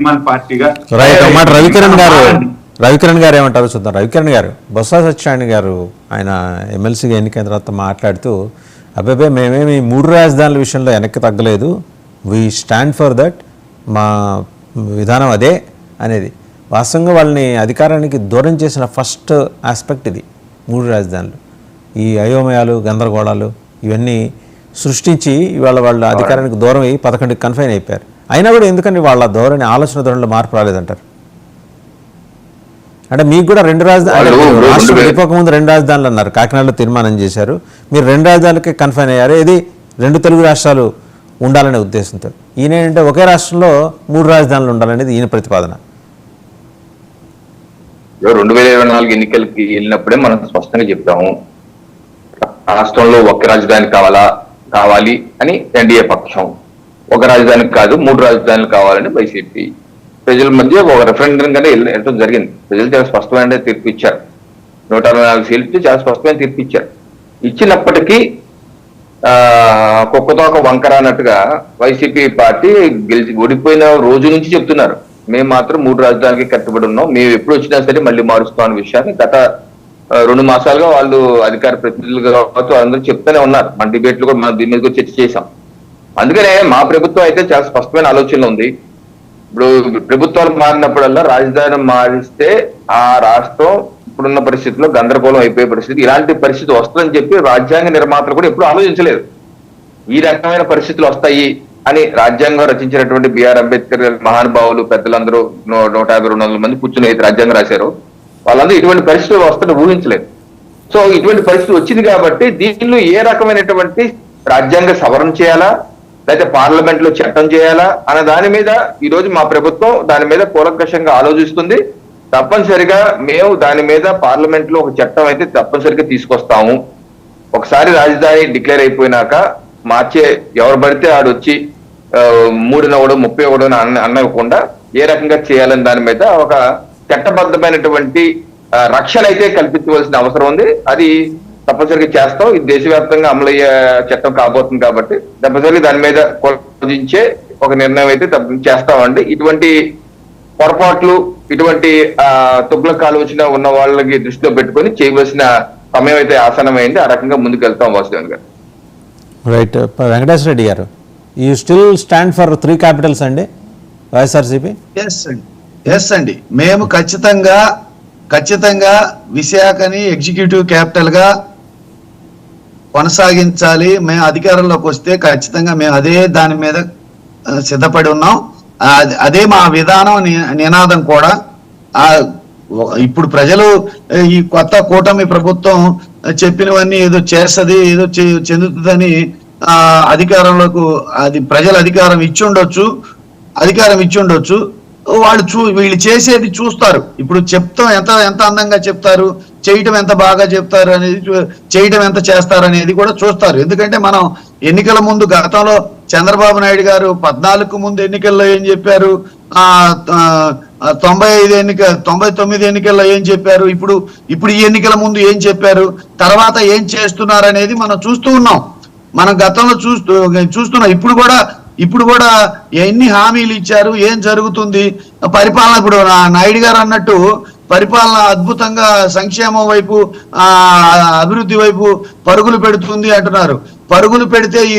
అభిమాన పార్టీగా రవికిరణ్ గారు ఏమంటారు చూద్దాం. రవికిరణ్ గారు, బొత్స సత్యనారాయణ గారు ఆయన ఎమ్మెల్సీగా ఎన్నికైన తర్వాత మాట్లాడుతూ, అబ్బాబే మేమేమి 3 రాజధానుల విషయంలో వెనక్కి తగ్గలేదు, వీ స్టాండ్ ఫర్ దట్, మా విధానం అదే అనేది. వాస్తవంగా వాళ్ళని అధికారానికి దూరం చేసిన ఫస్ట్ ఆస్పెక్ట్ ఇది. 3 రాజధానులు, ఈ అయోమయాలు గందరగోళాలు ఇవన్నీ సృష్టించి ఇవాళ వాళ్ళ అధికారానికి దూరం అయ్యి 11కి కన్ఫైన్ అయిపోయారు. అయినా కూడా ఎందుకని వాళ్ళ ధోరణి, ఆలోచన ధోరణిలో మార్పు రాలేదంటారు? అంటే మీకు కూడా 2 రాజధానులు, రాష్ట్రం విడిపోకముందు 2 రాజధానులు అన్నారు, కాకినాడలో తీర్మానం చేశారు, మీరు 2 రాజధానులకే కన్ఫైన్ అయ్యారు. ఇది 2 తెలుగు రాష్ట్రాలు ఉండాలనే ఉద్దేశంతో. ఈయన ఏంటంటే ఒకే రాష్ట్రంలో 3 రాజధానులు ఉండాలనేది ఈయన ప్రతిపాదన. 2024 ఎన్నికలకి వెళ్ళినప్పుడే మనం స్పష్టంగా చెప్తాము, రాష్ట్రంలో ఒక రాజధాని కావాలి అని ఎన్డీఏ పక్షం, ఒక రాజధానికి కాదు 3 రాజధానులు కావాలని వైసీపీ. ప్రజల మధ్య ఒక రెఫరెండం గానే వెళ్ళడం జరిగింది. ప్రజలు చాలా స్పష్టమైన తీర్పు ఇచ్చారు. 164 సీట్లు చాలా స్పష్టమైన తీర్పు ఇచ్చారు. ఇచ్చినప్పటికీ కుక్కతోక వంకర అన్నట్టుగా వైసీపీ పార్టీ గెలిచి ఓడిపోయిన రోజు నుంచి చెప్తున్నారు, మేము మాత్రం 3 రాజధానికి కట్టుబడి ఉన్నాం, మేము ఎప్పుడు వచ్చినా సరే మళ్ళీ మారుస్తాం అనే విషయాన్ని గత 2 మాసాలుగా వాళ్ళు అధికార ప్రతినిధులుగా కావచ్చు అందరూ చెప్తూనే ఉన్నారు. మన డిబేట్లు కూడా మనం దీని మీద చర్చ చేశాం. అందుకనే మా ప్రభుత్వం అయితే చాలా స్పష్టమైన ఆలోచన ఉంది. ఇప్పుడు ప్రభుత్వాలు మారినప్పుడల్లా రాజధాని మారిస్తే ఆ రాష్ట్రం ఇప్పుడున్న పరిస్థితిలో గందరగోళం అయిపోయే పరిస్థితి, ఇలాంటి పరిస్థితి వస్తుందని చెప్పి రాజ్యాంగ నిర్మాతలు కూడా ఎప్పుడు ఆలోచించలేదు. ఈ రకమైన పరిస్థితులు వస్తాయి అని రాజ్యాంగం రచించినటువంటి బిఆర్ అంబేద్కర్ మహానుభావులు పెద్దలందరూ 150-200 మంది కూర్చుని అయితే రాజ్యాంగం రాశారు, వాళ్ళందరూ ఇటువంటి పరిస్థితులు వస్తాయని ఊహించలేదు. సో ఇటువంటి పరిస్థితి వచ్చింది కాబట్టి దీనిలో ఏ రకమైనటువంటి రాజ్యాంగ సవరణ చేయాలా లేకపోతే పార్లమెంట్ లో చట్టం చేయాలా అనే దాని మీద ఈ రోజు మా ప్రభుత్వం దాని మీద కూలంకషంగా ఆలోచిస్తుంది. తప్పనిసరిగా మేము దాని మీద పార్లమెంట్ లో ఒక చట్టం అయితే తప్పనిసరిగా తీసుకొస్తాము. ఒకసారి రాజధాని డిక్లేర్ అయిపోయినాక మార్చే ఎవరు పడితే ఆడొచ్చి 3 అవ్వడం 30 అవ్వడం అన్నకుండా ఏ రకంగా చేయాలని దాని మీద ఒక చట్టబద్ధమైనటువంటి రక్షణ అయితే కల్పించవలసిన అవసరం ఉంది. అది తప్పనిసరిగా చేస్తాం. ఇది దేశవ్యాప్తంగా అమలయ్యే చట్టం కాబోతుంది కాబట్టి తప్పనిసరిగా దాని మీద ఆలోచించే ఒక నిర్ణయం అయితే చేస్తామండి. ఇటువంటి పొరపాట్లు, ఇటువంటి తుగ్లక్ ఆలోచన ఉన్న వాళ్ళకి దృష్టిలో పెట్టుకొని చేయవలసిన సమయం అయితే ఆసనమైంది. ఆ రకంగా ముందుకు వెళ్తాం వాసుదేవన్ గారు. రైట్. వెంకటేశ్వర రెడ్డి గారు, you still stand for 3 Capitals అండి వైఎస్ఆర్సీపీ? ఎస్ అండి, మేము ఖచ్చితంగా విశాఖని ఎగ్జిక్యూటివ్ క్యాపిటల్ గా కొనసాగించాలి. మేము అధికారంలోకి వస్తే ఖచ్చితంగా మేము అదే దాని మీద సిద్ధపడి ఉన్నాం. అదే మా విధానం, నినాదం కూడా. ఇప్పుడు ప్రజలు ఈ కొత్త కూటమి ప్రభుత్వం చెప్పినవన్నీ ఏదో చేస్తుంది, ఏదో చెందుతుందని అధికారంలోకి అది ప్రజలు అధికారం ఇచ్చి ఉండొచ్చు. వీళ్ళు చేసేది చూస్తారు. ఇప్పుడు చెప్తాం ఎంత అందంగా చెప్తారు, చేయటం ఎంత బాగా చెప్తారు అనేది, చేయటం ఎంత చేస్తారు అనేది కూడా చూస్తారు. ఎందుకంటే మనం ఎన్నికల ముందు గతంలో చంద్రబాబు నాయుడు గారు 14కు ముందు ఎన్నికల్లో ఏం చెప్పారు, 99 ఎన్నికల్లో ఏం చెప్పారు, ఇప్పుడు ఈ ఎన్నికల ముందు ఏం చెప్పారు, తర్వాత ఏం చేస్తున్నారు అనేది మనం చూస్తూ ఉన్నాం. మనం గతంలో చూస్తున్నాం. ఇప్పుడు కూడా ఎన్ని హామీలు ఇచ్చారు, ఏం జరుగుతుంది పరిపాలన. ఇప్పుడు నాయుడు గారు అన్నట్టు పరిపాలన అద్భుతంగా సంక్షేమం వైపు, అభివృద్ధి వైపు పరుగులు పెడుతుంది అంటున్నారు. పరుగులు పెడితే ఈ